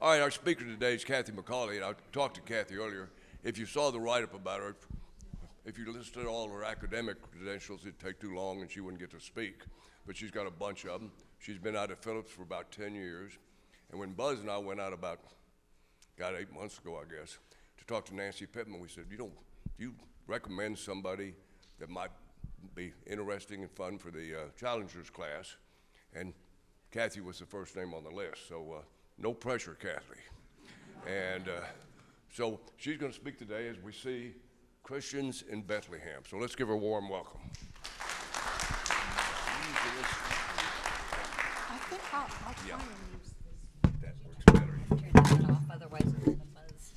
All right, our speaker today is Kathy McCallie, and I talked to Kathy earlier. If you saw the write-up about her, if you listed all her academic credentials, it'd take too long and she wouldn't get to speak. But she's got a bunch of them. She's been out at Phillips for about 10 years. And when Buzz and I went out about, 8 months ago, I guess, to talk to Nancy Pittman, we said, do you recommend somebody that might be interesting and fun for the Challengers class? And Kathy was the first name on the list, so no pressure, Kathy. And so she's going to speak today as we see Christians in Bethlehem. So let's give her a warm welcome. I think I'll try and use this. That works better. Turn that off, otherwise it's going to buzz.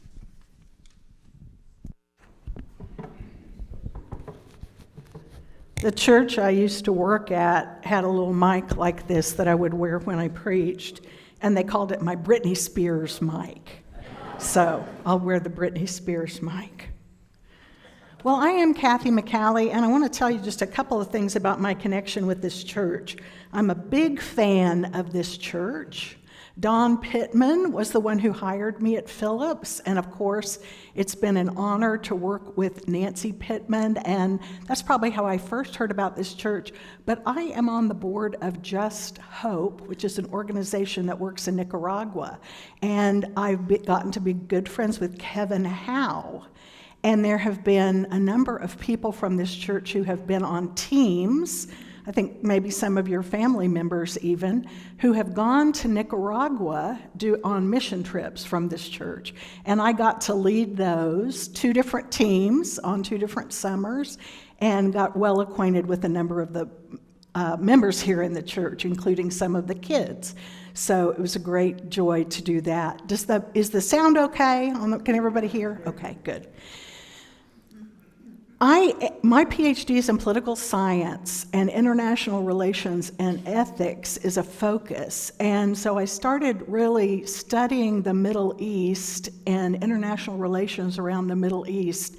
The church I used to work at had a little mic like this that I would wear when I preached, and they called it my Britney Spears mic. So I'll wear the Britney Spears mic. Well, I am Kathy McCallie, and I want to tell you just a couple of things about my connection with this church. I'm a big fan of this church. Don Pittman was the one who hired me at Phillips, and of course, it's been an honor to work with Nancy Pittman, and that's probably how I first heard about this church. But I am on the board of Just Hope, which is an organization that works in Nicaragua, and I've gotten to be good friends with Kevin Howe. And there have been a number of people from this church who have been on teams, I think maybe some of your family members even, who have gone to Nicaragua on mission trips from this church. And I got to lead those, 2 different teams on 2 different summers, and got well acquainted with a number of the members here in the church, including some of the kids. So it was a great joy to do that. Is the sound okay? Can everybody hear? Okay, good. My PhD is in political science, and international relations and ethics is a focus. And so I started really studying the Middle East and international relations around the Middle East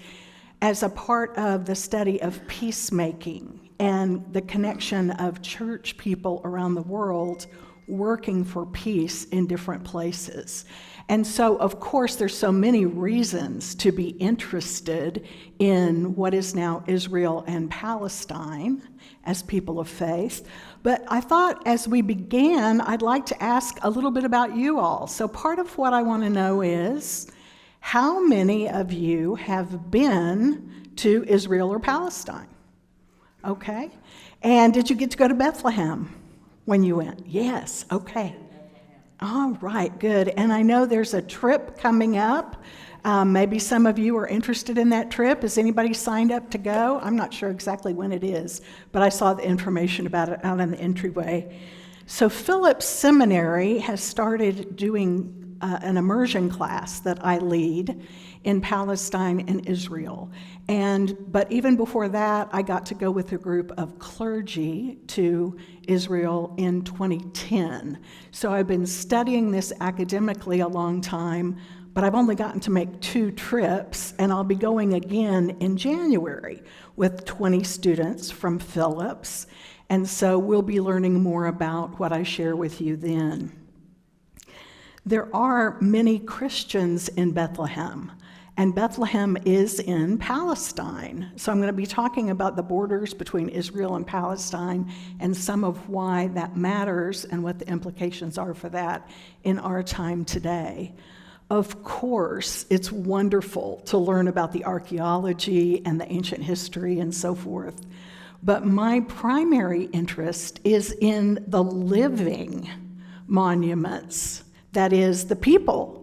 as a part of the study of peacemaking and the connection of church people around the world working for peace in different places. And so, of course, there's so many reasons to be interested in what is now Israel and Palestine as people of faith. But I thought as we began, I'd like to ask a little bit about you all. So part of what I want to know is, how many of you have been to Israel or Palestine? Okay. And did you get to go to Bethlehem when you went? Yes. Okay. All right, good. And I know there's a trip coming up. Maybe some of you are interested in that trip. Is anybody signed up to go? I'm not sure exactly when it is, but I saw the information about it out in the entryway. So Phillips Seminary has started doing an immersion class that I lead in Palestine and Israel. But even before that, I got to go with a group of clergy to Israel in 2010. So I've been studying this academically a long time, but I've only gotten to make 2 trips, and I'll be going again in January with 20 students from Phillips. And so we'll be learning more about what I share with you then. There are many Christians in Bethlehem, and Bethlehem is in Palestine. So I'm going to be talking about the borders between Israel and Palestine and some of why that matters and what the implications are for that in our time today. Of course, it's wonderful to learn about the archaeology and the ancient history and so forth, but my primary interest is in the living monuments. That is, the people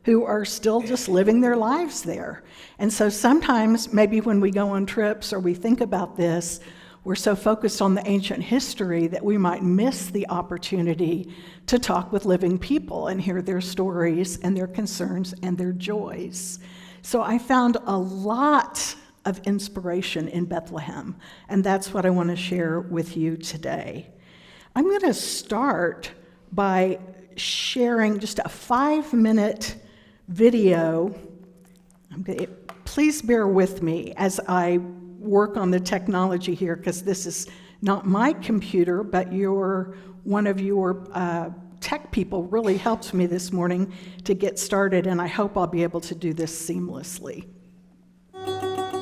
who are still just living their lives there. And so sometimes, maybe when we go on trips or we think about this, we're so focused on the ancient history that we might miss the opportunity to talk with living people and hear their stories and their concerns and their joys. So I found a lot of inspiration in Bethlehem, and that's what I want to share with you today. I'm going to start by sharing just a 5-minute video. Please bear with me as I work on the technology here, because this is not my computer, but one of your tech people really helped me this morning to get started, and I hope I'll be able to do this seamlessly.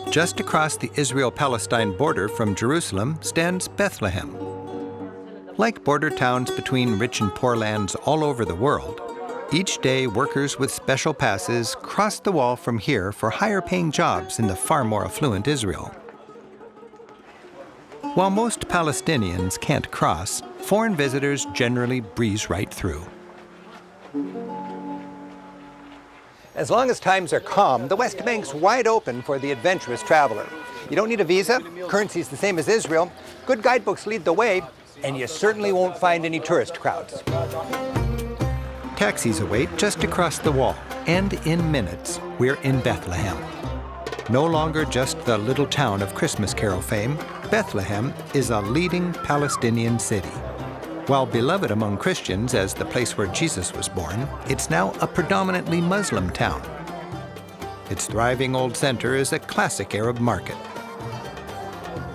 Just across the Israel-Palestine border from Jerusalem stands Bethlehem. Like border towns between rich and poor lands all over the world, each day workers with special passes cross the wall from here for higher-paying jobs in the far more affluent Israel. While most Palestinians can't cross, foreign visitors generally breeze right through. As long as times are calm, the West Bank's wide open for the adventurous traveler. You don't need a visa, currency's the same as Israel, good guidebooks lead the way, and you certainly won't find any tourist crowds. Taxis await just across the wall, and in minutes, we're in Bethlehem. No longer just the little town of Christmas Carol fame, Bethlehem is a leading Palestinian city. While beloved among Christians as the place where Jesus was born, it's now a predominantly Muslim town. Its thriving old center is a classic Arab market.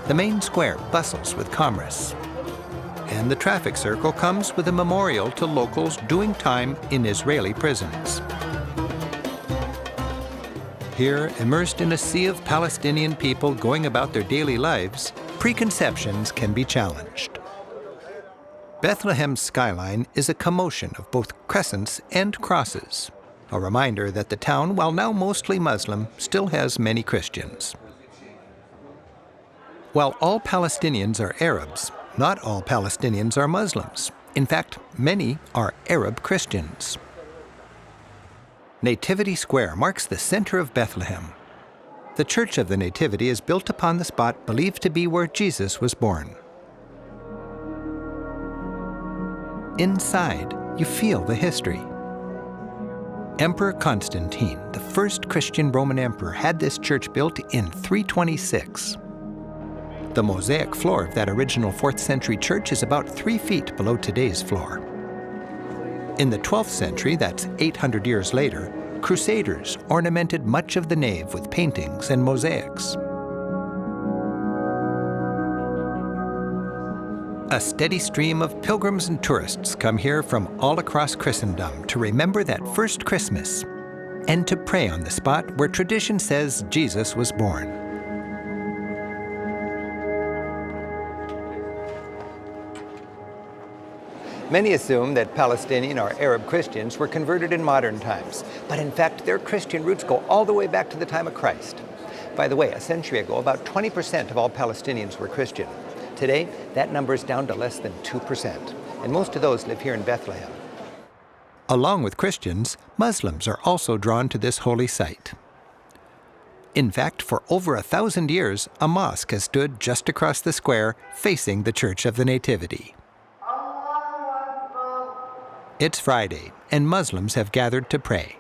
The main square bustles with commerce. And the traffic circle comes with a memorial to locals doing time in Israeli prisons. Here, immersed in a sea of Palestinian people going about their daily lives, preconceptions can be challenged. Bethlehem's skyline is a commotion of both crescents and crosses, a reminder that the town, while now mostly Muslim, still has many Christians. While all Palestinians are Arabs, not all Palestinians are Muslims. In fact, many are Arab Christians. Nativity Square marks the center of Bethlehem. The Church of the Nativity is built upon the spot believed to be where Jesus was born. Inside, you feel the history. Emperor Constantine, the first Christian Roman emperor, had this church built in 326. The mosaic floor of that original 4th century church is about 3 feet below today's floor. In the 12th century, that's 800 years later, Crusaders ornamented much of the nave with paintings and mosaics. A steady stream of pilgrims and tourists come here from all across Christendom to remember that first Christmas and to pray on the spot where tradition says Jesus was born. Many assume that Palestinian or Arab Christians were converted in modern times, but in fact their Christian roots go all the way back to the time of Christ. By the way, a century ago, about 20% of all Palestinians were Christian. Today, that number is down to less than 2%, and most of those live here in Bethlehem. Along with Christians, Muslims are also drawn to this holy site. In fact, for over 1,000 years, a mosque has stood just across the square facing the Church of the Nativity. It's Friday, and Muslims have gathered to pray.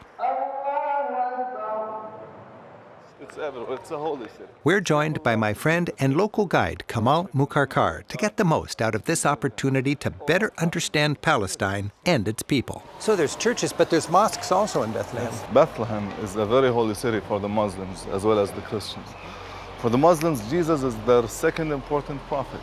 It's everywhere. It's a holy city. We're joined by my friend and local guide, Kamal Mukarkar, to get the most out of this opportunity to better understand Palestine and its people. So there's churches, but there's mosques also in Bethlehem. Bethlehem is a very holy city for the Muslims as well as the Christians. For the Muslims, Jesus is their second important prophet.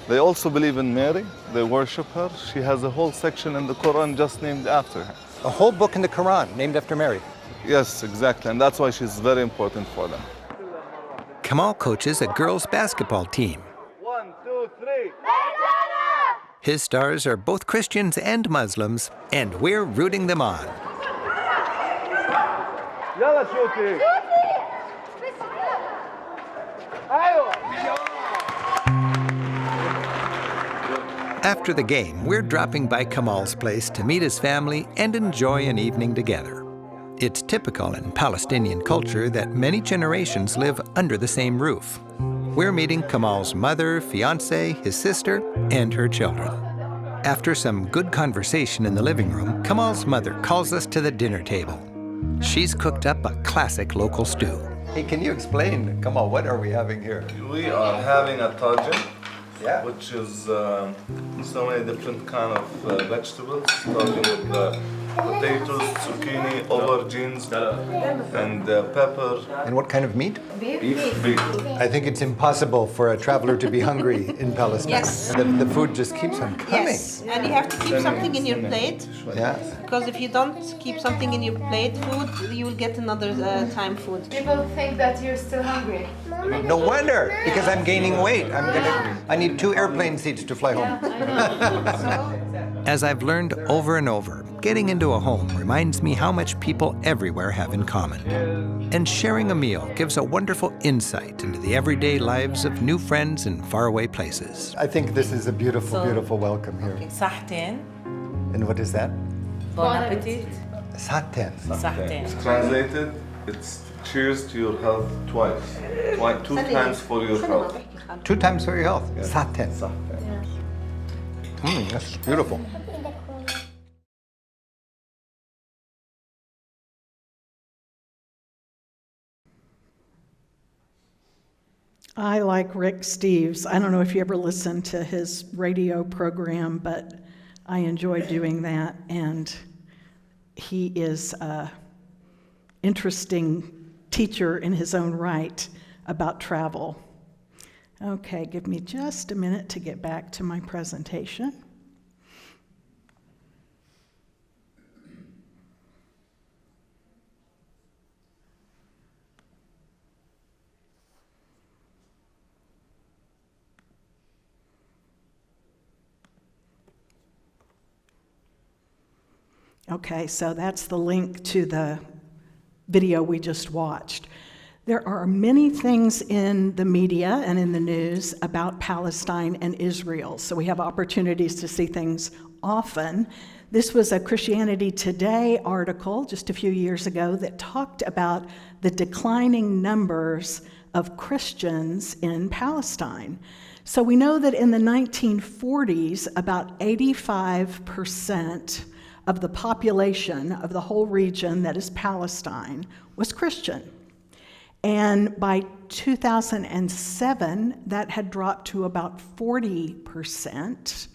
They also believe in Mary. They worship her. She has a whole section in the Quran just named after her. A whole book in the Quran named after Mary. Yes, exactly, and that's why she's very important for them. Kamal coaches a girls' basketball team. 1, 2, 3. His stars are both Christians and Muslims, and we're rooting them on. Yalla shooty. After the game, we're dropping by Kamal's place to meet his family and enjoy an evening together. It's typical in Palestinian culture that many generations live under the same roof. We're meeting Kamal's mother, fiancé, his sister, and her children. After some good conversation in the living room, Kamal's mother calls us to the dinner table. She's cooked up a classic local stew. Hey, can you explain, Kamal, what are we having here? We are having a tajin, Yeah. which is so many different kind of vegetables, starting with potatoes, zucchini, aubergines, and pepper. And what kind of meat? Beef. I think it's impossible for a traveler to be hungry in Palestine. Yes. The food just keeps on coming. Yes, and you have to keep something in your plate, Yeah. because if you don't keep something in your plate food, you will get another time food. People think that you're still hungry. No wonder, because I'm gaining weight. I need 2 airplane seats to fly home. As I've learned over and over, getting into a home reminds me how much people everywhere have in common. And sharing a meal gives a wonderful insight into the everyday lives of new friends in faraway places. I think this is a beautiful, beautiful welcome here. صحتين. And what is that? Bon appetit. Saten. صحتين. Translated, it's cheers to your health twice. 2 times for your health. 2 times for your health. Saten. That's beautiful. I like Rick Steves. I don't know if you ever listened to his radio program, but I enjoy doing that, and he is an interesting teacher in his own right about travel. Okay, give me just a minute to get back to my presentation. Okay, so that's the link to the video we just watched. There are many things in the media and in the news about Palestine and Israel, so we have opportunities to see things often. This was a Christianity Today article just a few years ago that talked about the declining numbers of Christians in Palestine. So we know that in the 1940s, about 85% of the population of the whole region that is Palestine was Christian. And by 2007, that had dropped to about 40%.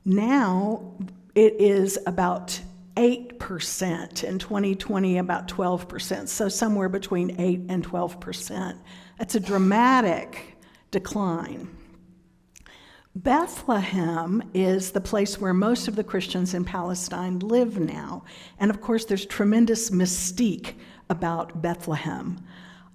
Now it is about 8%. In 2020, about 12%. So somewhere between 8 and 12%. That's a dramatic decline. Bethlehem is the place where most of the Christians in Palestine live now. And of course, there's tremendous mystique about Bethlehem.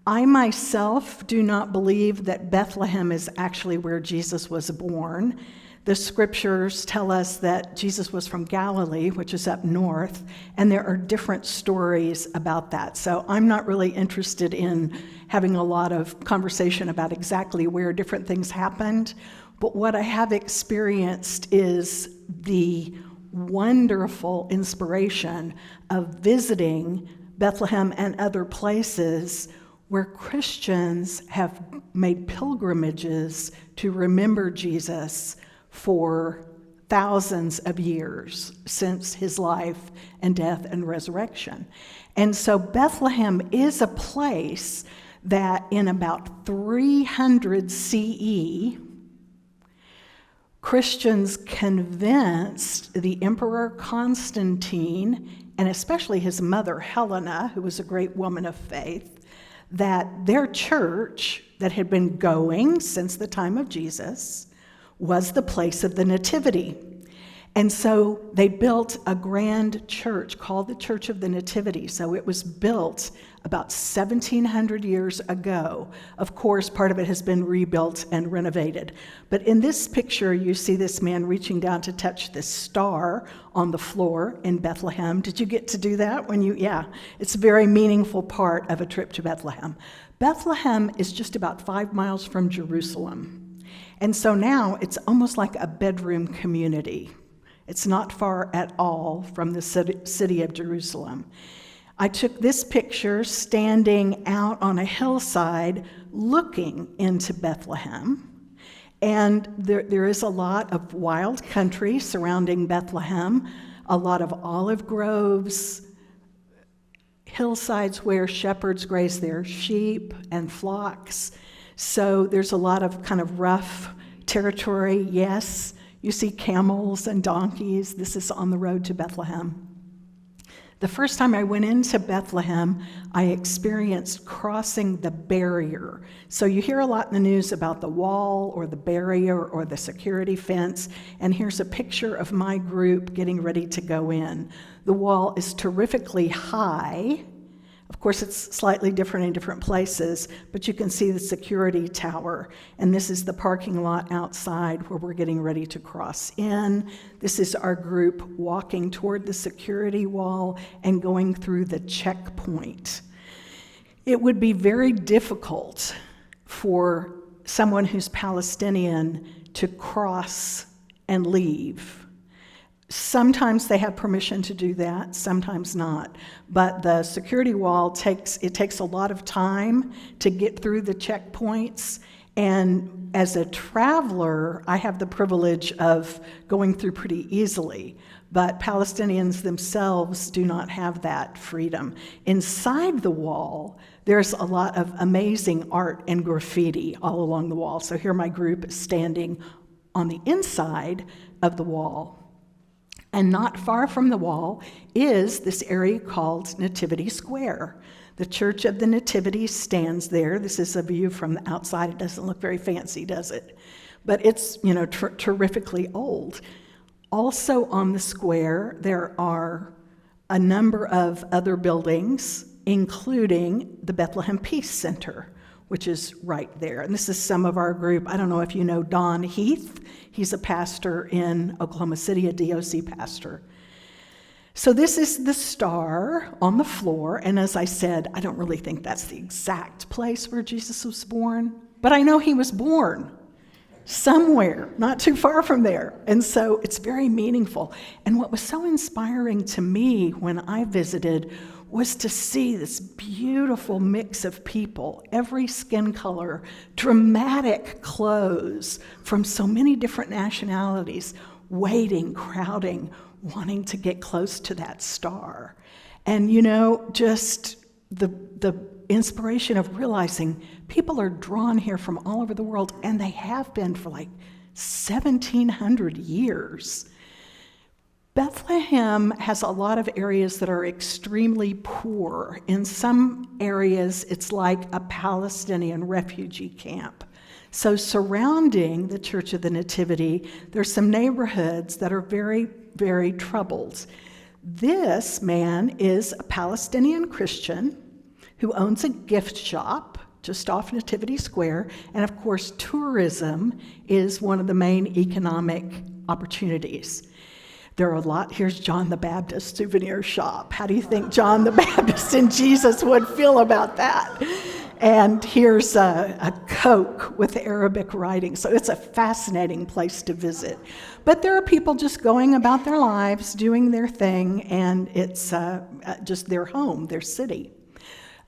I myself do not believe that Bethlehem is actually where Jesus was born. The scriptures tell us that Jesus was from Galilee, which is up north, and there are different stories about that. So I'm not really interested in having a lot of conversation about exactly where different things happened. But what I have experienced is the wonderful inspiration of visiting Bethlehem and other places where Christians have made pilgrimages to remember Jesus for thousands of years since his life and death and resurrection. And so Bethlehem is a place that in about 300 CE, Christians convinced the Emperor Constantine, and especially his mother Helena, who was a great woman of faith, that their church that had been going since the time of Jesus was the place of the Nativity. And so they built a grand church called the Church of the Nativity. So it was built about 1,700 years ago. Of course, part of it has been rebuilt and renovated. But in this picture, you see this man reaching down to touch this star on the floor in Bethlehem. Did you get to do that when you, yeah, it's a very meaningful part of a trip to Bethlehem. Bethlehem is just about 5 miles from Jerusalem. And so now it's almost like a bedroom community. It's not far at all from the city of Jerusalem. I took this picture standing out on a hillside looking into Bethlehem. And there is a lot of wild country surrounding Bethlehem, a lot of olive groves, hillsides where shepherds graze their sheep and flocks. So there's a lot of kind of rough territory, yes. You see camels and donkeys. This is on the road to Bethlehem. The first time I went into Bethlehem, I experienced crossing the barrier. So you hear a lot in the news about the wall or the barrier or the security fence, and here's a picture of my group getting ready to go in. The wall is terrifically high. Of course, it's slightly different in different places, but you can see the security tower. And this is the parking lot outside where we're getting ready to cross in. This is our group walking toward the security wall and going through the checkpoint. It would be very difficult for someone who's Palestinian to cross and leave. Sometimes they have permission to do that, sometimes not. But the security wall takes a lot of time to get through the checkpoints. And as a traveler, I have the privilege of going through pretty easily. But Palestinians themselves do not have that freedom. Inside the wall, there's a lot of amazing art and graffiti all along the wall. So here my group is standing on the inside of the wall. And not far from the wall is this area called Nativity Square. The Church of the Nativity stands there. This is a view from the outside. It doesn't look very fancy, does it? But it's, terrifically old. Also on the square, there are a number of other buildings, including the Bethlehem Peace Center, which is right there. And this is some of our group. I don't know if you know Don Heath. He's a pastor in Oklahoma City, a DOC pastor. So this is the star on the floor, and as I said, I don't really think that's the exact place where Jesus was born, but I know he was born somewhere, not too far from there. And so it's very meaningful. And what was so inspiring to me when I visited was to see this beautiful mix of people, every skin color, dramatic clothes from so many different nationalities, waiting, crowding, wanting to get close to that star. And just the inspiration of realizing people are drawn here from all over the world, and they have been for like 1,700 years. Bethlehem has a lot of areas that are extremely poor. In some areas, it's like a Palestinian refugee camp. So surrounding the Church of the Nativity, there's some neighborhoods that are very, very troubled. This man is a Palestinian Christian who owns a gift shop just off Nativity Square, and of course, tourism is one of the main economic opportunities. There are a lot. Here's John the Baptist souvenir shop. How do you think John the Baptist and Jesus would feel about that? And here's a Coke with Arabic writing. So it's a fascinating place to visit. But there are people just going about their lives, doing their thing, and it's just their home, their city.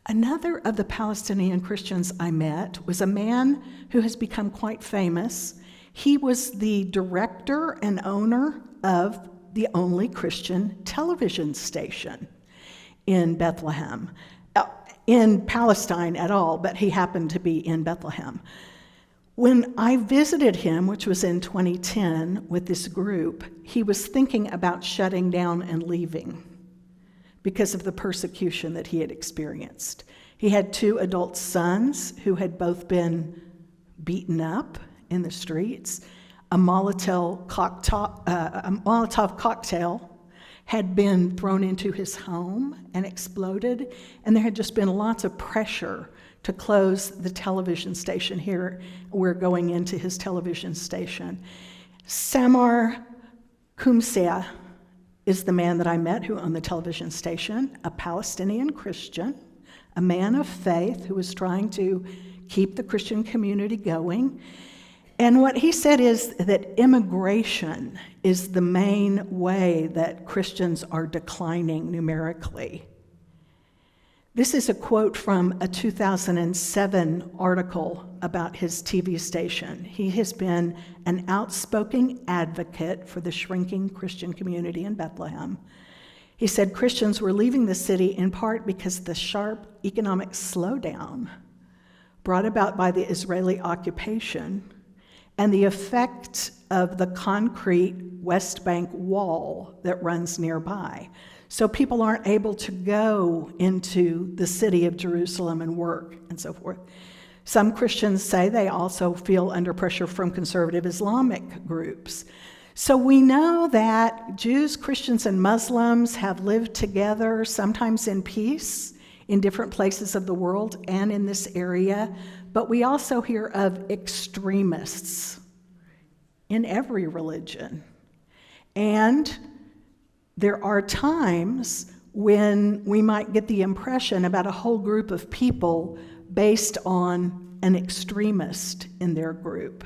Another of the Palestinian Christians I met was a man who has become quite famous. He was the director and owner of the only Christian television station in Bethlehem, in Palestine at all, but he happened to be in Bethlehem. When I visited him, which was in 2010 with this group, he was thinking about shutting down and leaving because of the persecution that he had experienced. He had 2 adult sons who had both been beaten up in the streets. A Molotov cocktail had been thrown into his home and exploded, and there had just been lots of pressure to close the television station. Here we're going into his television station. Samar Kumsea is the man that I met who owned the television station, a Palestinian Christian, a man of faith who was trying to keep the Christian community going. And what he said is that immigration is the main way that Christians are declining numerically. This is a quote from a 2007 article about his TV station. He has been an outspoken advocate for the shrinking Christian community in Bethlehem. He said Christians were leaving the city in part because the sharp economic slowdown brought about by the Israeli occupation and the effect of the concrete West Bank wall that runs nearby. So people aren't able to go into the city of Jerusalem and work and so forth. Some Christians say they also feel under pressure from conservative Islamic groups. So we know that Jews, Christians, and Muslims have lived together, sometimes in peace, in different places of the world and in this area. But we also hear of extremists in every religion. And there are times when we might get the impression about a whole group of people based on an extremist in their group.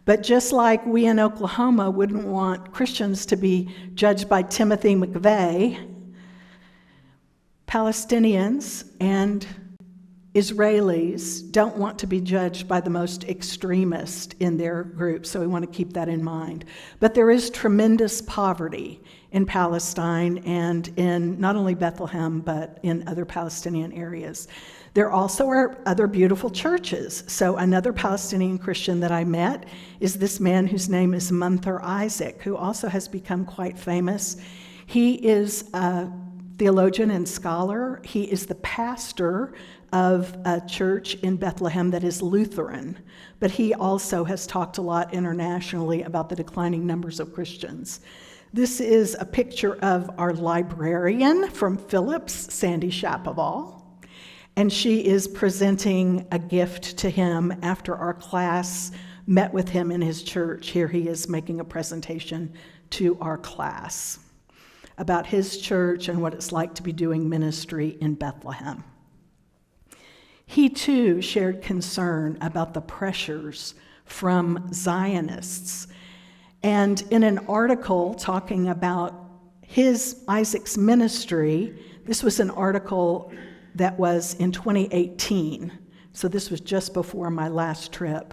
But just like we in Oklahoma wouldn't want Christians to be judged by Timothy McVeigh, Palestinians and Israelis don't want to be judged by the most extremist in their group, so we want to keep that in mind. But there is tremendous poverty in Palestine and in not only Bethlehem, but in other Palestinian areas. There also are other beautiful churches. So another Palestinian Christian that I met is this man whose name is Munther Isaac, who also has become quite famous. He is a theologian and scholar. He is the pastor of a church in Bethlehem that is Lutheran, but he also has talked a lot internationally about the declining numbers of Christians. This is a picture of our librarian from Phillips, Sandy Shapoval, and she is presenting a gift to him after our class met with him in his church. Here he is making a presentation to our class about his church and what it's like to be doing ministry in Bethlehem. He too shared concern about the pressures from Zionists. And in an article talking about Isaac's ministry, this was an article that was in 2018, so this was just before my last trip.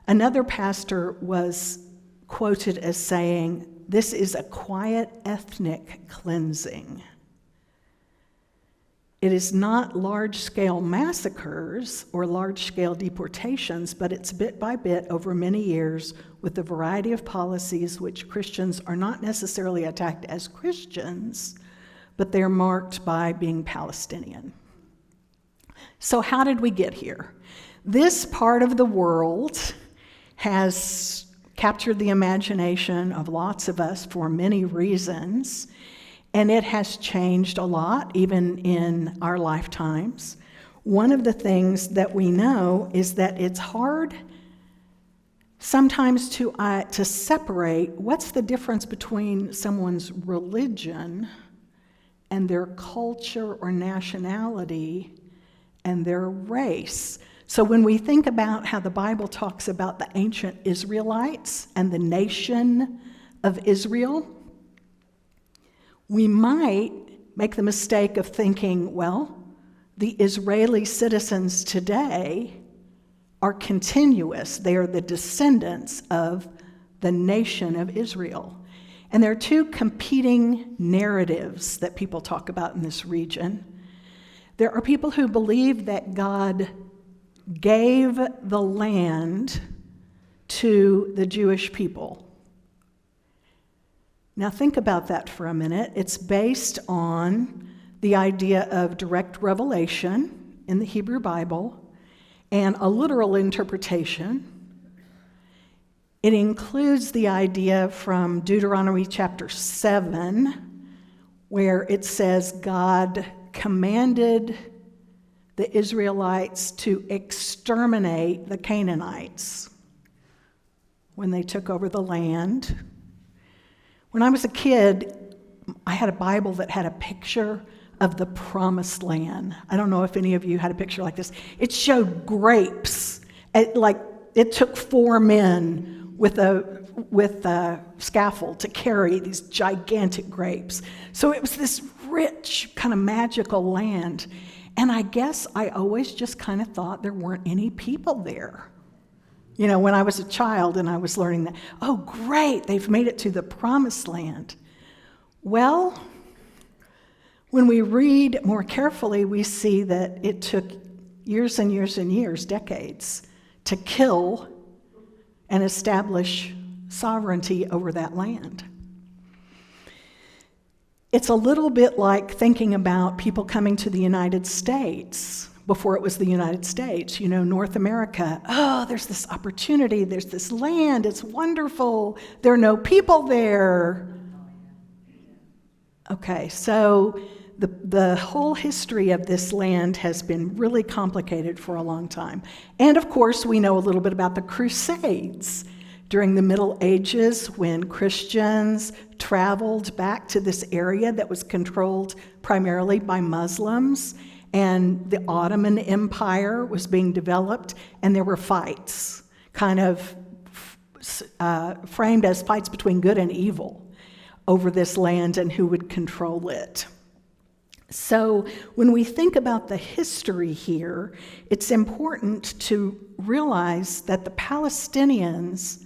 Another pastor was quoted as saying, "This is a quiet ethnic cleansing. It is not large-scale massacres or large-scale deportations, but it's bit by bit over many years with a variety of policies which Christians are not necessarily attacked as Christians, but they're marked by being Palestinian." So how did we get here? This part of the world has captured the imagination of lots of us for many reasons, and it has changed a lot, even in our lifetimes. One of the things that we know is that it's hard sometimes to separate what's the difference between someone's religion and their culture or nationality and their race. So when we think about how the Bible talks about the ancient Israelites and the nation of Israel, we might make the mistake of thinking, well, the Israeli citizens today are continuous. They are the descendants of the nation of Israel. And there are two competing narratives that people talk about in this region. There are people who believe that God gave the land to the Jewish people. Now think about that for a minute. It's based on the idea of direct revelation in the Hebrew Bible and a literal interpretation. It includes the idea from Deuteronomy chapter 7, where it says God commanded the Israelites to exterminate the Canaanites when they took over the land. When I was a kid, I had a Bible that had a picture of the promised land. I don't know if any of you had a picture like this. It showed grapes. It took 4 men with a scaffold to carry these gigantic grapes. So it was this rich, kind of magical land. And I guess I always just kind of thought there weren't any people there. You know, when I was a child and I was learning that, oh, great, they've made it to the promised land. Well, when we read more carefully, we see that it took years and years and years, decades, to kill and establish sovereignty over that land. It's a little bit like thinking about people coming to the United States before it was the United States. You know, North America, oh, there's this opportunity, there's this land, it's wonderful, there are no people there. Okay, so the whole history of this land has been really complicated for a long time. And of course, we know a little bit about the Crusades. During the Middle Ages, when Christians traveled back to this area that was controlled primarily by Muslims, and the Ottoman Empire was being developed, and there were fights, kind of framed as fights between good and evil over this land and who would control it. So when we think about the history here, it's important to realize that the Palestinians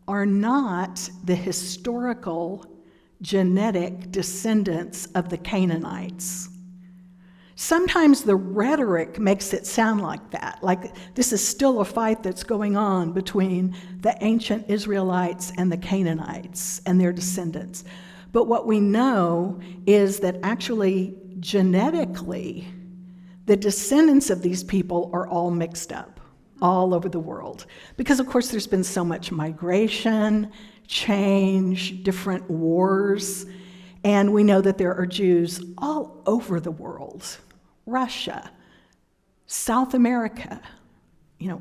are not the historical genetic descendants of the Canaanites. Sometimes the rhetoric makes it sound like that, like this is still a fight that's going on between the ancient Israelites and the Canaanites and their descendants. But what we know is that actually, genetically, the descendants of these people are all mixed up all over the world. Because, of course, there's been so much migration, change, different wars, and we know that there are Jews all over the world. Russia, South America,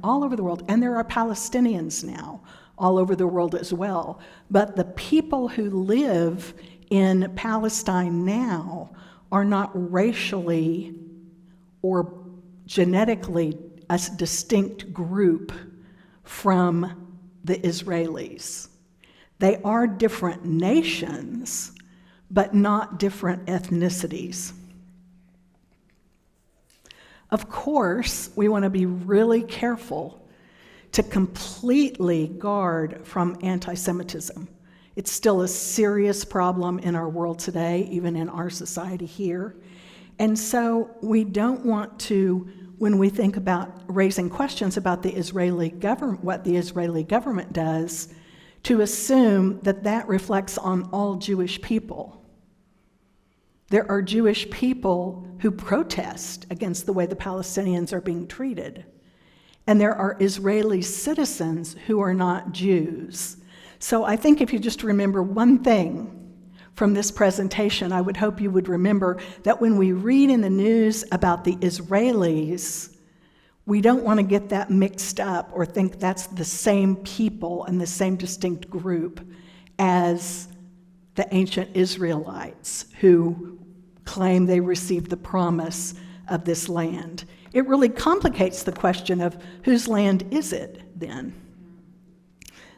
all over the world. And there are Palestinians now all over the world as well. But the people who live in Palestine now are not racially or genetically a distinct group from the Israelis. They are different nations, but not different ethnicities. Of course, we want to be really careful to completely guard from anti-Semitism. It's still a serious problem in our world today, even in our society here. And so we don't want to, when we think about raising questions about the Israeli government, what the Israeli government does, to assume that that reflects on all Jewish people. There are Jewish people who protest against the way the Palestinians are being treated. And there are Israeli citizens who are not Jews. So I think if you just remember one thing from this presentation, I would hope you would remember that when we read in the news about the Israelis, we don't want to get that mixed up or think that's the same people and the same distinct group as the ancient Israelites who claim they received the promise of this land. It really complicates the question of whose land is it then?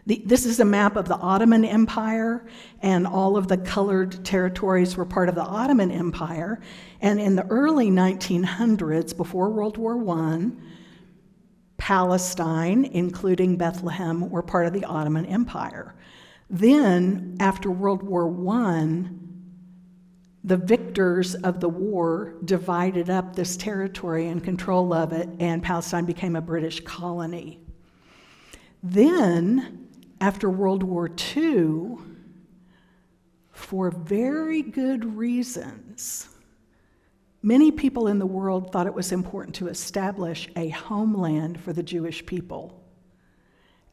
This is a map of the Ottoman Empire, and all of the colored territories were part of the Ottoman Empire. And in the early 1900s, before World War I, Palestine, including Bethlehem, were part of the Ottoman Empire. Then, after World War I, the victors of the war divided up this territory and control of it, and Palestine became a British colony. Then, after World War II, for very good reasons, many people in the world thought it was important to establish a homeland for the Jewish people.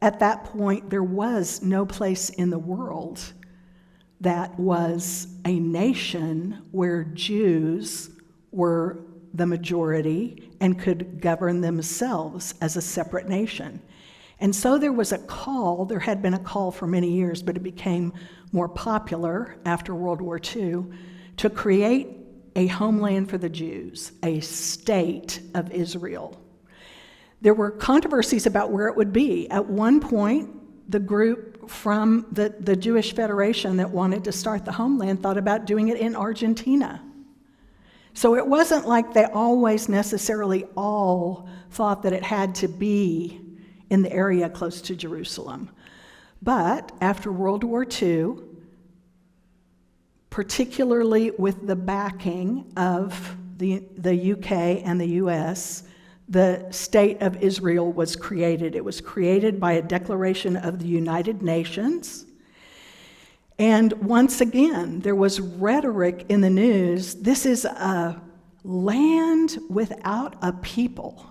At that point, there was no place in the world that was a nation where Jews were the majority and could govern themselves as a separate nation. And so there was a call, there had been a call for many years, but it became more popular after World War II, to create a homeland for the Jews, a state of Israel. There were controversies about where it would be. At one point, the group from the Jewish Federation that wanted to start the homeland thought about doing it in Argentina. So it wasn't like they always necessarily all thought that it had to be in the area close to Jerusalem. But after World War II, particularly with the backing of the UK and the US, the State of Israel was created. It was created by a declaration of the United Nations, And once again, there was rhetoric in the news. This is a land without a people,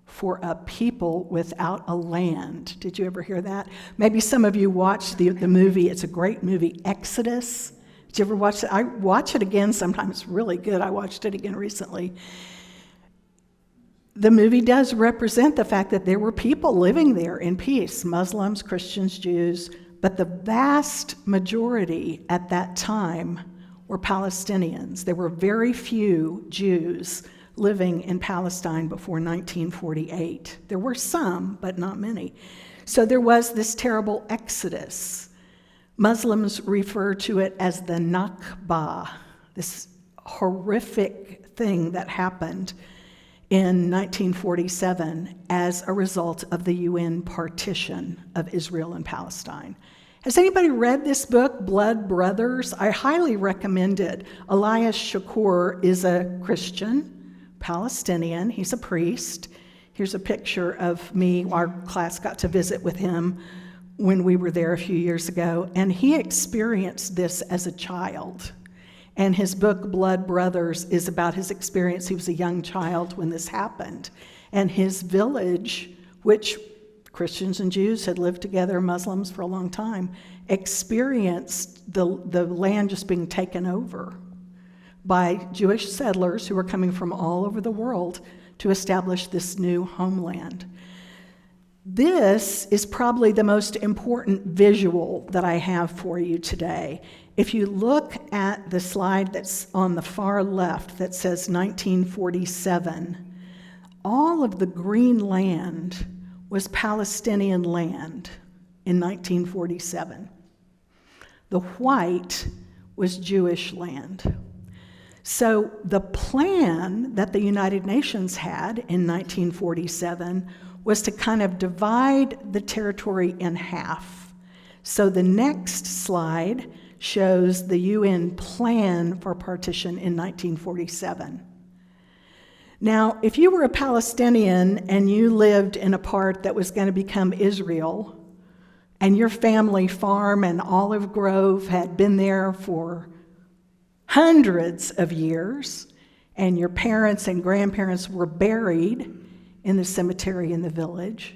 for a people without a land. Did you ever hear that? Maybe some of you watched the movie. It's a great movie, Exodus. Did you ever watch it? I watch it again sometimes. It's really good. I watched it again recently. The movie does represent the fact that there were people living there in peace, Muslims, Christians, Jews, but the vast majority at that time were Palestinians. There were very few Jews living in Palestine before 1948. There were some, but not many. So there was this terrible exodus. Muslims refer to it as the Nakba, this horrific thing that happened in 1947 as a result of the UN partition of Israel and Palestine. Has anybody read this book, Blood Brothers? I highly recommend it. Elias Shakur is a Christian, Palestinian. He's a priest. Here's a picture of me. Our class got to visit with him when we were there a few years ago, and he experienced this as a child. And his book, Blood Brothers, is about his experience. He was a young child when this happened. And his village, which Christians and Jews had lived together, Muslims for a long time, experienced the land just being taken over by Jewish settlers who were coming from all over the world to establish this new homeland. This is probably the most important visual that I have for you today. If you look at the slide that's on the far left that says 1947, all of the green land was Palestinian land in 1947. The white was Jewish land. So the plan that the United Nations had in 1947 was to kind of divide the territory in half. So the next slide shows the UN plan for partition in 1947. Now, if you were a Palestinian and you lived in a part that was going to become Israel, and your family farm and olive grove had been there for hundreds of years, and your parents and grandparents were buried in the cemetery in the village,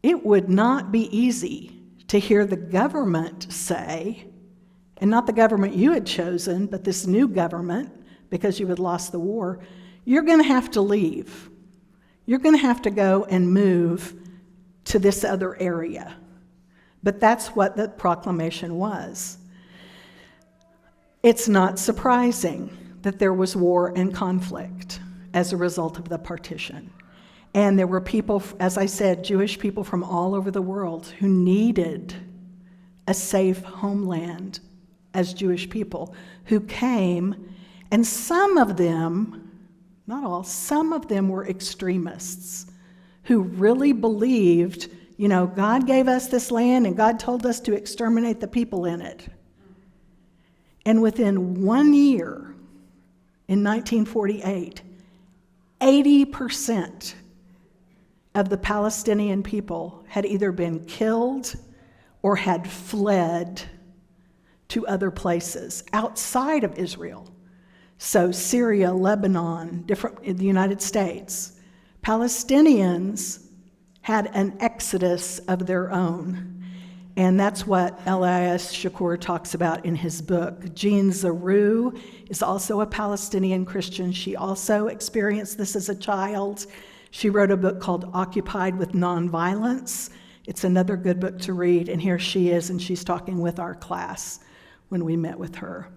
it would not be easy to hear the government say, and not the government you had chosen, but this new government, because you had lost the war, you're going to have to leave. You're going to have to go and move to this other area. But that's what the proclamation was. It's not surprising that there was war and conflict as a result of the partition. And there were people, as I said, Jewish people from all over the world who needed a safe homeland as Jewish people, who came, and some of them, not all, some of them were extremists who really believed, God gave us this land and God told us to exterminate the people in it. And within 1 year, in 1948, 80% of the Palestinian people had either been killed or had fled to other places outside of Israel. So Syria, Lebanon, different in the United States. Palestinians had an exodus of their own. And that's what Elias Shakur talks about in his book. Jean Zaru is also a Palestinian Christian. She also experienced this as a child. She wrote a book called Occupied with Nonviolence. It's another good book to read, and here she is, and she's talking with our class when we met with her.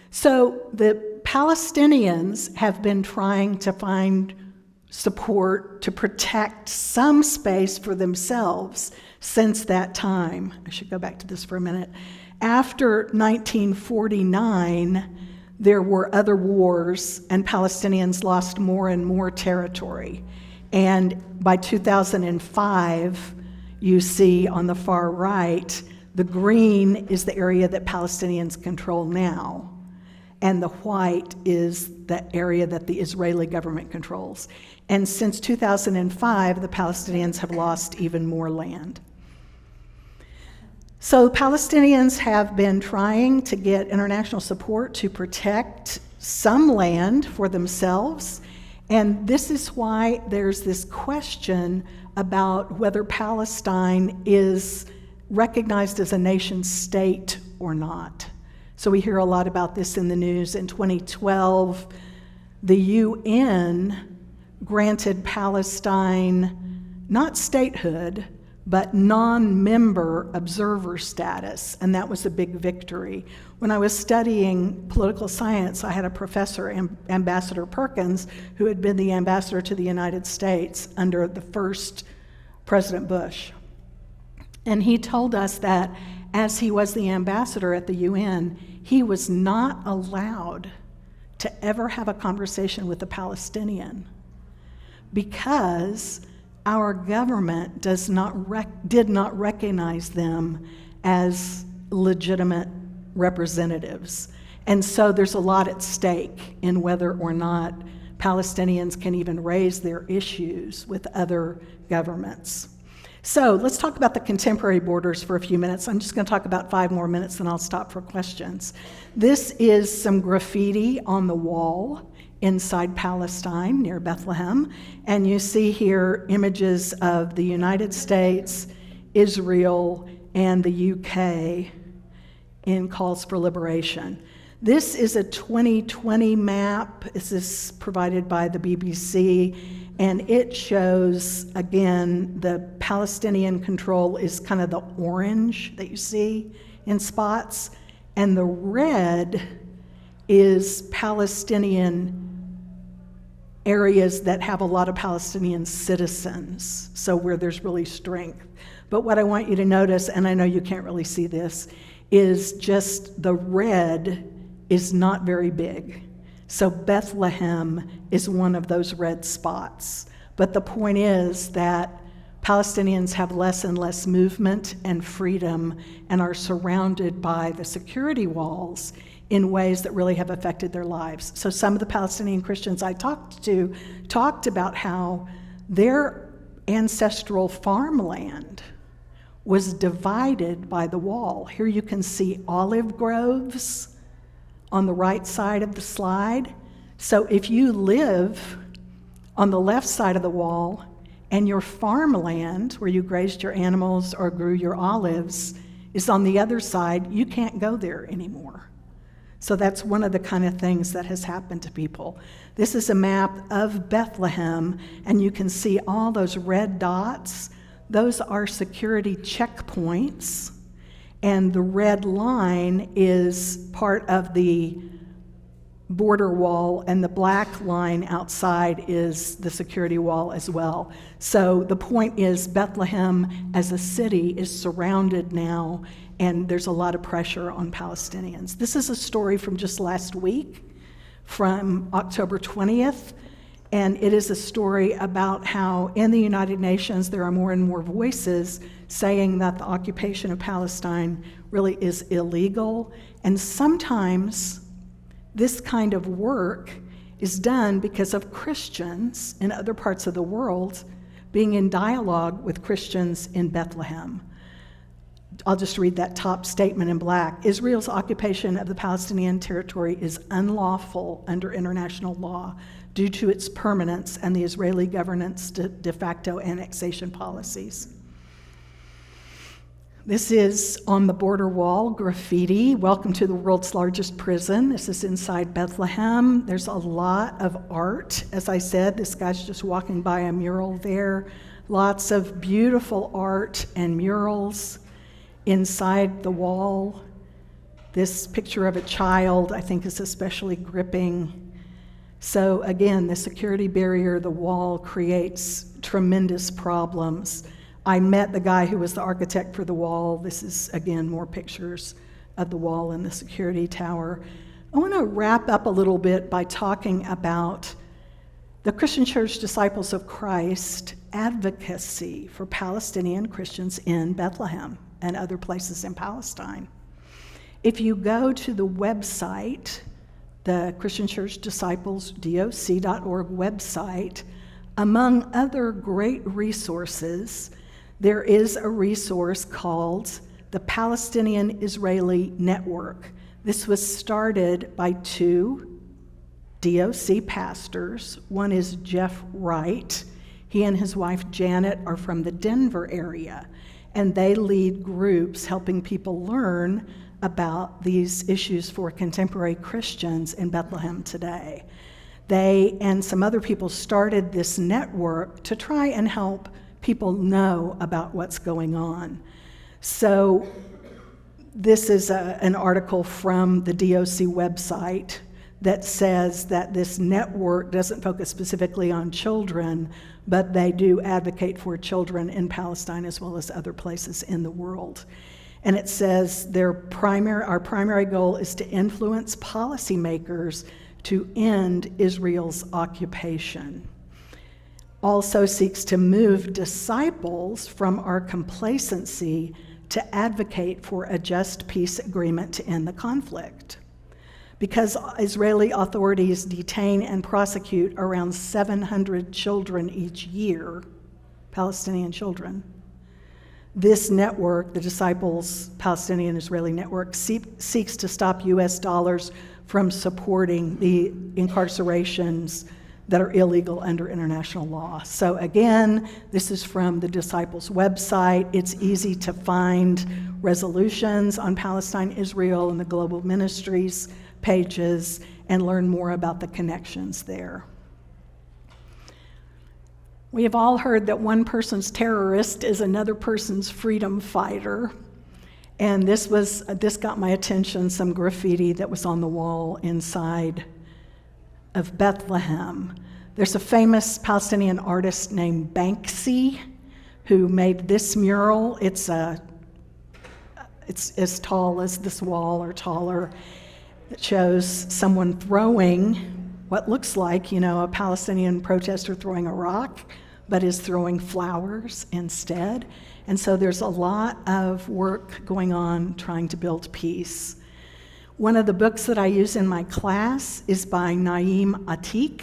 So the Palestinians have been trying to find support to protect some space for themselves since that time. I should go back to this for a minute. After 1949, there were other wars, and Palestinians lost more and more territory. And by 2005, you see on the far right, the green is the area that Palestinians control now, and the white is the area that the Israeli government controls. And since 2005, the Palestinians have lost even more land. So Palestinians have been trying to get international support to protect some land for themselves, and this is why there's this question about whether Palestine is recognized as a nation state or not. So we hear a lot about this in the news. In 2012, the UN granted Palestine not statehood, but non-member observer status, and that was a big victory. When I was studying political science, I had a professor, Ambassador Perkins, who had been the ambassador to the United States under the first President Bush. And he told us that as he was the ambassador at the UN, he was not allowed to ever have a conversation with a Palestinian because our government did not recognize them as legitimate representatives. And so there's a lot at stake in whether or not Palestinians can even raise their issues with other governments. So let's talk about the contemporary borders for a few minutes. I'm just going to talk about 5 more minutes, then I'll stop for questions. This is some graffiti on the wall inside Palestine near Bethlehem, and you see here images of the United States, Israel, and the UK in calls for liberation. This is a 2020 map. This is provided by the BBC, and it shows, again, the Palestinian control is kind of the orange that you see in spots, and the red is Palestinian areas that have a lot of Palestinian citizens, so where there's really strength. But what I want you to notice, and I know you can't really see this, is just the red is not very big. So Bethlehem is one of those red spots. But the point is that Palestinians have less and less movement and freedom and are surrounded by the security walls in ways that really have affected their lives. So some of the Palestinian Christians I talked to talked about how their ancestral farmland was divided by the wall. Here you can see olive groves on the right side of the slide. So if you live on the left side of the wall and your farmland, where you grazed your animals or grew your olives, is on the other side, you can't go there anymore. So that's one of the kind of things that has happened to people. This is a map of Bethlehem, and you can see all those red dots. Those are security checkpoints, and the red line is part of the border wall, and the black line outside is the security wall as well. So the point is Bethlehem as a city is surrounded now, and there's a lot of pressure on Palestinians. This is a story from just last week, from October 20th, and it is a story about how in the United Nations there are more and more voices saying that the occupation of Palestine really is illegal, and sometimes this kind of work is done because of Christians in other parts of the world being in dialogue with Christians in Bethlehem. I'll just read that top statement in black. Israel's occupation of the Palestinian territory is unlawful under international law due to its permanence and the Israeli government's de facto annexation policies. This is on the border wall, graffiti, welcome to the world's largest prison. This is inside Bethlehem. There's a lot of art. As I said, this guy's just walking by a mural there. Lots of beautiful art and murals inside the wall. This picture of a child, I think, is especially gripping. So again, the security barrier, the wall, creates tremendous problems. I met the guy who was the architect for the wall. This is, again, more pictures of the wall and the security tower. I want to wrap up a little bit by talking about the Christian Church Disciples of Christ advocacy for Palestinian Christians in Bethlehem and other places in Palestine. If you go to the website, the Christian Church Disciples, doc.org website, among other great resources, there is a resource called the Palestinian-Israeli Network. This was started by two DOC pastors. One is Jeff Wright. He and his wife Janet are from the Denver area, and they lead groups helping people learn about these issues for contemporary Christians in Bethlehem today. They and some other people started this network to try and help people know about what's going on. So this is an article from the DOC website that says that this network doesn't focus specifically on children, but they do advocate for children in Palestine as well as other places in the world. And it says our primary goal is to influence policymakers to end Israel's occupation. Also seeks to move disciples from our complacency to advocate for a just peace agreement to end the conflict. Because Israeli authorities detain and prosecute around 700 children each year, Palestinian children, this network, the Disciples Palestinian-Israeli Network, seeks to stop U.S. dollars from supporting the incarcerations that are illegal under international law. So again, this is from the Disciples website. It's easy to find resolutions on Palestine, Israel, and the global ministries pages and learn more about the connections there. We have all heard that one person's terrorist is another person's freedom fighter. And this got my attention, some graffiti that was on the wall inside of Bethlehem. There's a famous Palestinian artist named Banksy who made this mural. It's as tall as this wall or taller. It shows someone throwing what looks like, a Palestinian protester throwing a rock, but is throwing flowers instead. And so there's a lot of work going on trying to build peace. One of the books that I use in my class is by Naim Atik.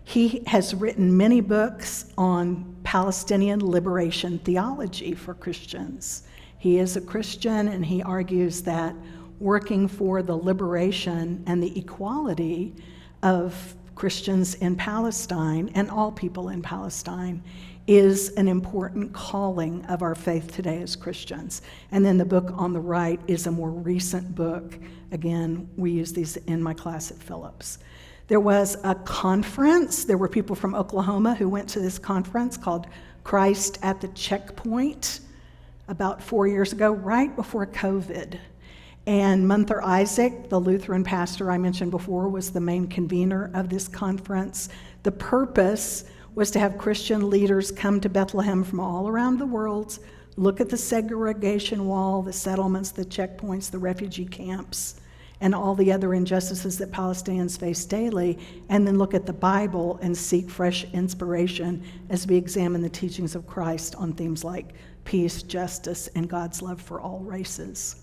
He has written many books on Palestinian liberation theology for Christians. He is a Christian, and he argues that working for the liberation and the equality of Christians in Palestine and all people in Palestine is an important calling of our faith today as Christians. And then the book on the right is a more recent book. Again, we use these in my class at Phillips. There was a conference. There were people from Oklahoma who went to this conference called Christ at the Checkpoint about 4 years ago, right before COVID. And Munther Isaac, the Lutheran pastor I mentioned before, was the main convener of this conference. The purpose was to have Christian leaders come to Bethlehem from all around the world, look at the segregation wall, the settlements, the checkpoints, the refugee camps, and all the other injustices that Palestinians face daily, and then look at the Bible and seek fresh inspiration as we examine the teachings of Christ on themes like peace, justice, and God's love for all races.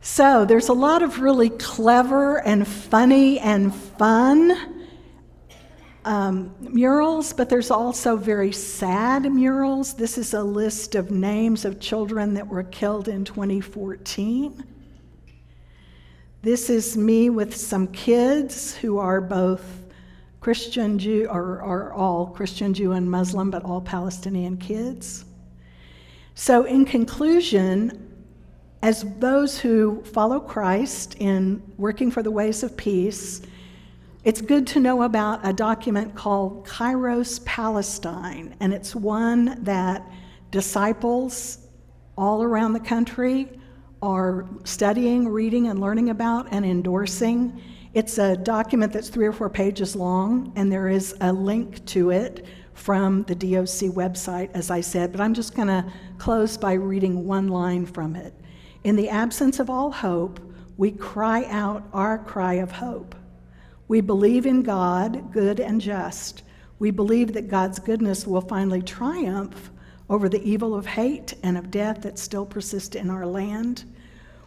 So there's a lot of really clever and funny and fun murals, but there's also very sad murals. This is a list of names of children that were killed in 2014. This is me with some kids who are both Christian Jew, or are all Christian Jew and Muslim, but all Palestinian kids. So in conclusion, as those who follow Christ in working for the ways of peace, it's good to know about a document called Kairos Palestine, and it's one that disciples all around the country are studying, reading, and learning about and endorsing. It's a document that's 3 or 4 pages long, and there is a link to it from the DOC website, as I said, but I'm just going to close by reading one line from it. In the absence of all hope, we cry out our cry of hope. We believe in God, good and just. We believe that God's goodness will finally triumph over the evil of hate and of death that still persist in our land.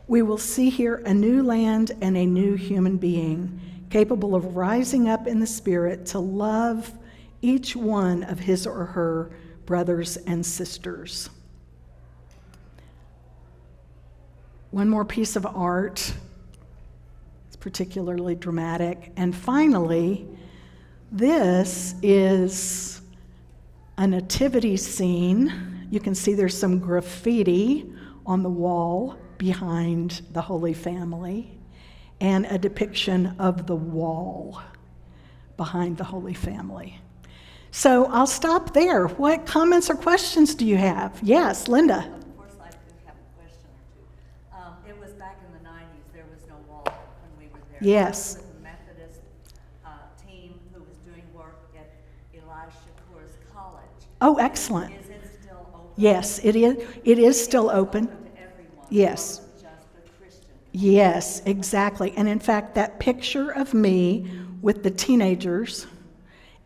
We will see here a new land and a new human being, capable of rising up in the Spirit to love each one of his or her brothers and sisters. One more piece of art. It's particularly dramatic. And finally, this is a nativity scene. You can see there's some graffiti on the wall behind the Holy Family, and a depiction of the wall behind the Holy Family. So I'll stop there. What comments or questions do you have? Yes, Linda. Of course, I do have a question or two. It was back in the 90s, there was no wall when we were there. Yes. I was with the Methodist team who was doing work at Elisha Kaur's college. Oh, excellent. Is it still open? Yes, it is. It is still open. To everyone? Yes. Or just the Christian? Yes, exactly. And in fact, that picture of me with the teenagers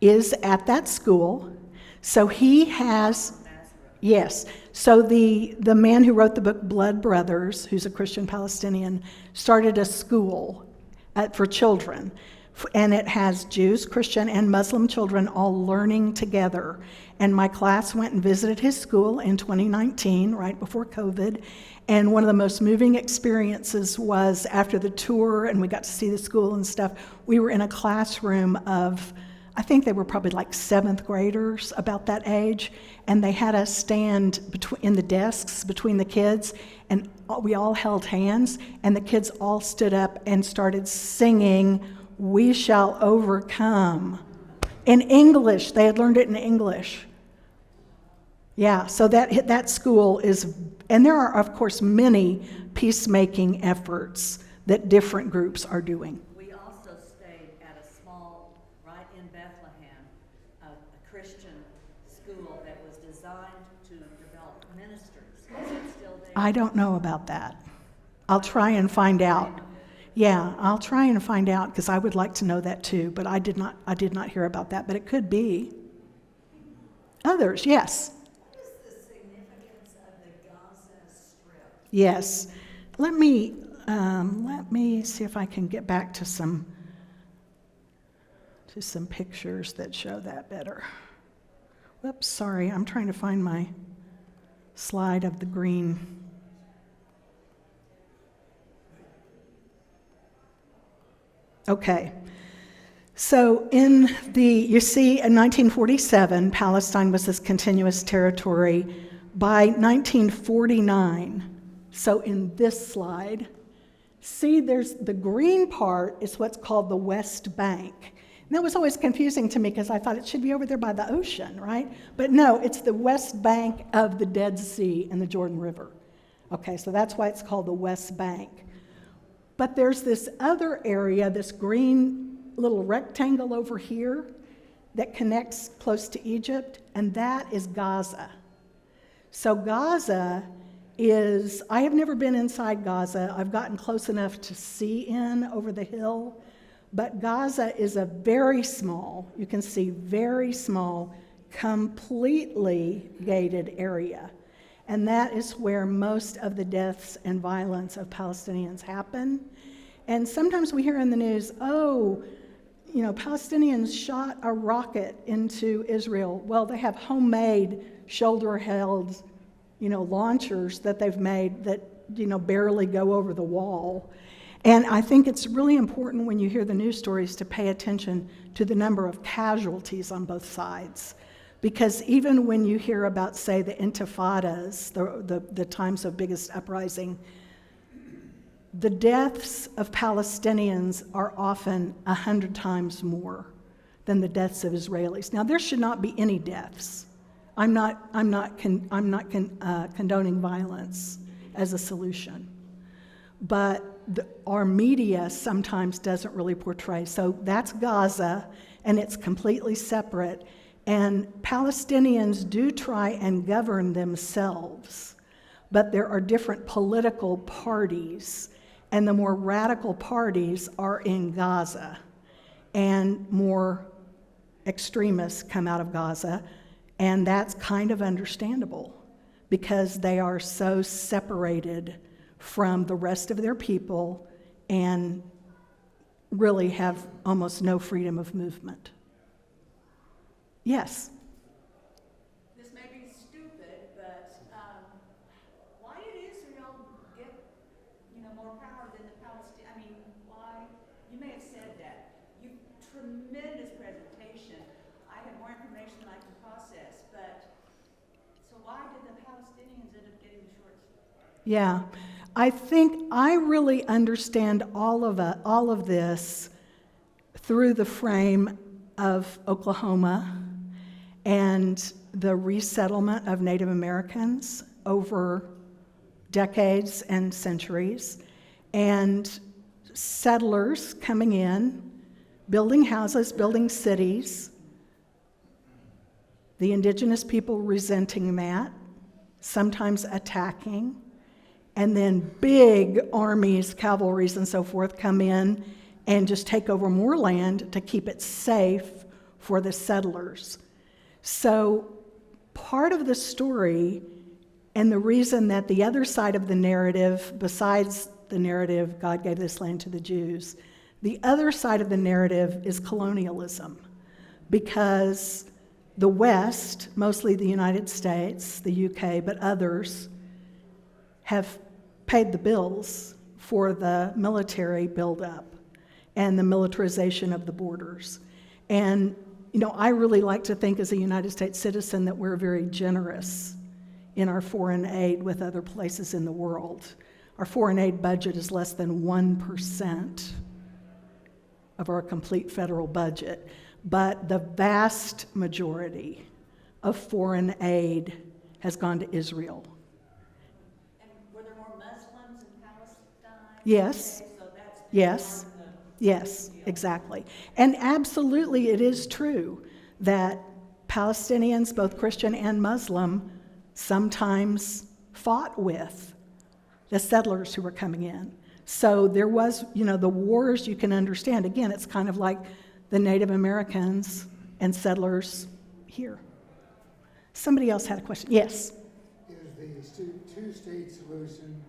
is at that school. So he has, yes. So the man who wrote the book Blood Brothers, who's a Christian Palestinian, started a school for children. And it has Jews, Christian, and Muslim children all learning together. And my class went and visited his school in 2019, right before COVID. And one of the most moving experiences was after the tour, and we got to see the school and stuff, we were in a classroom of, I think they were probably like 7th graders, about that age, and they had us stand in the desks between the kids, and we all held hands, and the kids all stood up and started singing, "We Shall Overcome," in English. They had learned it in English. Yeah, so that school is, and there are, of course, many peacemaking efforts that different groups are doing. We also stayed at a small, right in Bethlehem, a Christian school that was designed to develop ministers. Is it still there? I don't know about that. I'll try and find out. Yeah, I'll try and find out because I would like to know that too, but I did not hear about that, but it could be. Others, yes. What is the significance of the Gaza Strip? Yes. Let me see if I can get back to some pictures that show that better. Whoops, sorry, I'm trying to find my slide of the green. Okay. So you see in 1947, Palestine was this continuous territory. By 1949, so in this slide, see there's the green part is what's called the West Bank. And that was always confusing to me because I thought it should be over there by the ocean, right? But no, it's the West Bank of the Dead Sea and the Jordan River. Okay, so that's why it's called the West Bank. But there's this other area, this green little rectangle over here that connects close to Egypt, and that is Gaza. So Gaza is, I have never been inside Gaza. I've gotten close enough to see in over the hill, but Gaza is a very small, you can see very small, completely gated area. And that is where most of the deaths and violence of Palestinians happen. And sometimes we hear in the news, Palestinians shot a rocket into Israel. Well, they have homemade shoulder-held, launchers that they've made that, barely go over the wall. And I think it's really important when you hear the news stories to pay attention to the number of casualties on both sides. Because even when you hear about, say, the intifadas, the times of biggest uprising, the deaths of Palestinians are often 100 times more than the deaths of Israelis. Now, there should not be any deaths. I'm not condoning violence as a solution, but our media sometimes doesn't really portray. So that's Gaza, and it's completely separate. And Palestinians do try and govern themselves, but there are different political parties, and the more radical parties are in Gaza, and more extremists come out of Gaza, and that's kind of understandable because they are so separated from the rest of their people and really have almost no freedom of movement. Yes? This may be stupid, but why did Israel get Palestinians end up getting the short straw. Yeah, I think I really understand all of this through the frame of Oklahoma and the resettlement of Native Americans over decades and centuries, and settlers coming in, building houses, building cities, the indigenous people resenting that, sometimes attacking, and then big armies, cavalries, and so forth come in and just take over more land to keep it safe for the settlers. So part of the story, and the reason that the other side of the narrative, besides the narrative, God gave this land to the Jews, the other side of the narrative is colonialism, because the West, mostly the United States, the UK, but others, have paid the bills for the military buildup and the militarization of the borders. And, you know, I really like to think as a United States citizen that we're very generous in our foreign aid with other places in the world. Our foreign aid budget is less than 1% of our complete federal budget, but the vast majority of foreign aid has gone to Israel. And were there more Muslims in Palestine? Yes. Okay, so that's Yes. part of the- Yes, exactly. And absolutely it is true that Palestinians, both Christian and Muslim, sometimes fought with the settlers who were coming in. So there was, you know, the wars you can understand. Again, it's kind of like the Native Americans and settlers here. Somebody else had a question. Yes? Is the two-state solution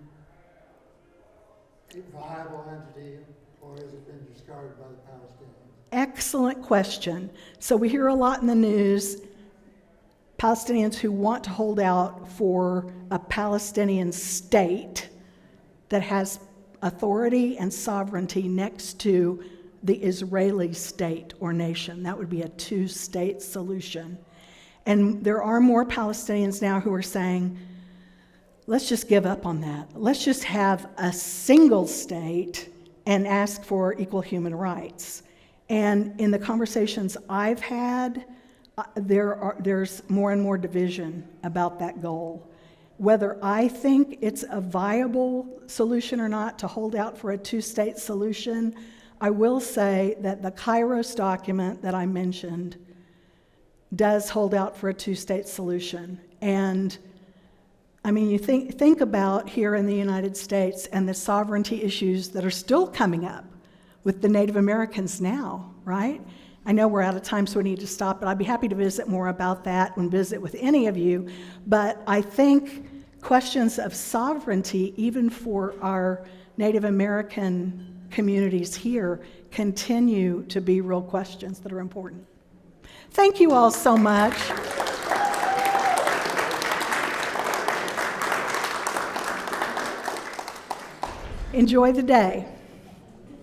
a viable entity, or has it been discarded by the Palestinians? Excellent question. So we hear a lot in the news, Palestinians who want to hold out for a Palestinian state that has authority and sovereignty next to the Israeli state or nation. That would be a two-state solution. And there are more Palestinians now who are saying, let's just give up on that. Let's just have a single state and ask for equal human rights. And in the conversations I've had, there's more and more division about that goal. Whether I think it's a viable solution or not to hold out for a two-state solution, I will say that the Kairos document that I mentioned does hold out for a two-state solution. And I mean, you think about here in the United States and the sovereignty issues that are still coming up with the Native Americans now, right? I know we're out of time, so we need to stop, but I'd be happy to visit more about that and visit with any of you. But I think questions of sovereignty, even for our Native American communities here, continue to be real questions that are important. Thank you all so much. Enjoy the day.